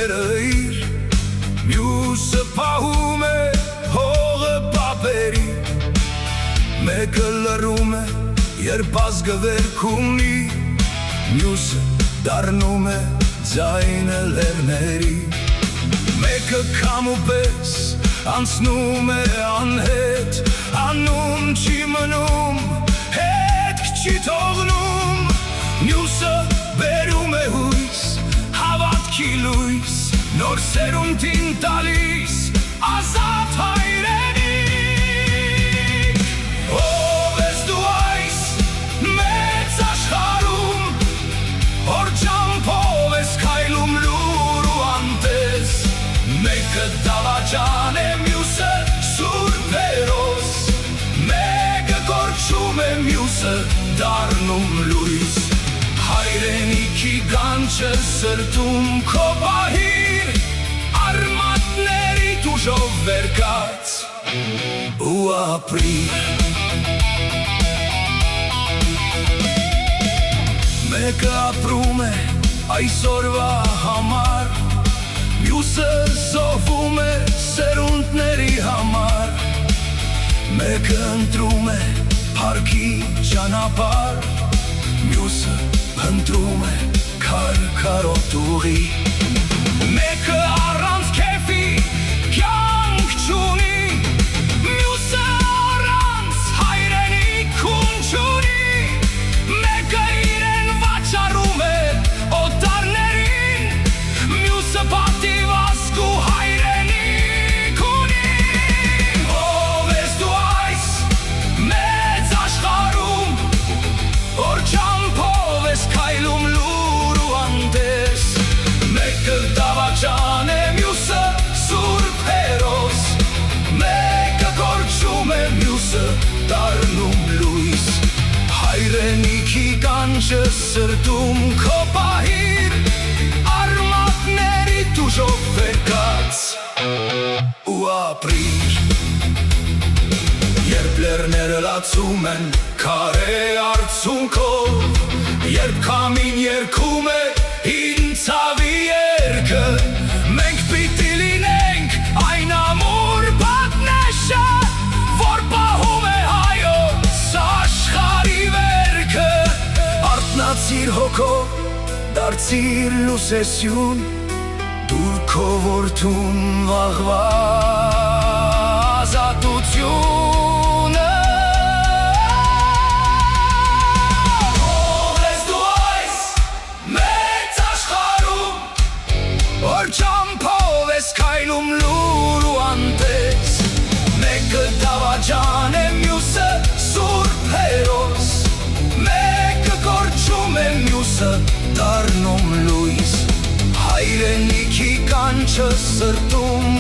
սերը իր, մյուսը պահում է հողը պապերի, մեկը լռում է, երբ ազգը վերք ունի, մյուսը դառնում է ձայնը լեռների, մեկը քամու պես անցնում է անհետ, անուն չի մնում, հետք չի թողնում, մյուսը բերում է հույս, հավատքի լույս, նոր սերունդին տալիս, ազատ հայրենիք։ Ով ես դու այս մեծ աշխարհում, որ ճամփով ես քայլում լուր ու անտես, մեկը դավաճան է, մյուսը սուրբ հերոս, մեկը կորչում է, մյուսը դառնում լույս, հայրենիքի գանչը սրտում քո պահիր, արմատների ուժով վեր կաց ու ապրիր։ Մեկը ապրում է այսօրվա համար, մյուսը զոհվում է սերունդների համար, մեկը ընտրում է փառքի ճանապարհ, մյուսը ընտրում է քարքարոտ ուղի, մեկը առանց քեֆի կյանք չունի, մյուսը առանց հայրենիք չունի, մեկը իրեն վաճառում է օտարներին, մյուսը պատիվազգ ու հայրենիք ունի։ Ով ես դու այս մեծ աշխարհում, որ ճամփով ես քայլում լուր ու անտես, մեկը դավաճան է, մյուսը սուրբ հերոս, մեկը կորչում է, մյուսը դառնում լույս, հայրենիքի կանչը սրտում քո պահիր, արմատների ուժով վեր կաց ու ապրիր։ Երբ լեռները լացում են քարե արցունքով, երբ քամին երգում է հին ցավի երգը, մենք պիտի լինենք այն ամուր պատնեշը, որ պահում է հայոց աշխարհի վերքը, արթնացիր հոգով, դարձիր լուսեսյուն, դուր քո որդուն վաղվա ազատությունը։ Ով ես դու այս մեծ աշխարհում, որ ճամփով ես քայլում լուր ու անտես, մեկը դավաճան է, մյուսը սուրբ հերոս, մեկը կորչում է, մյուսը դառնում լույս, հայրենիքի կանչը սրտում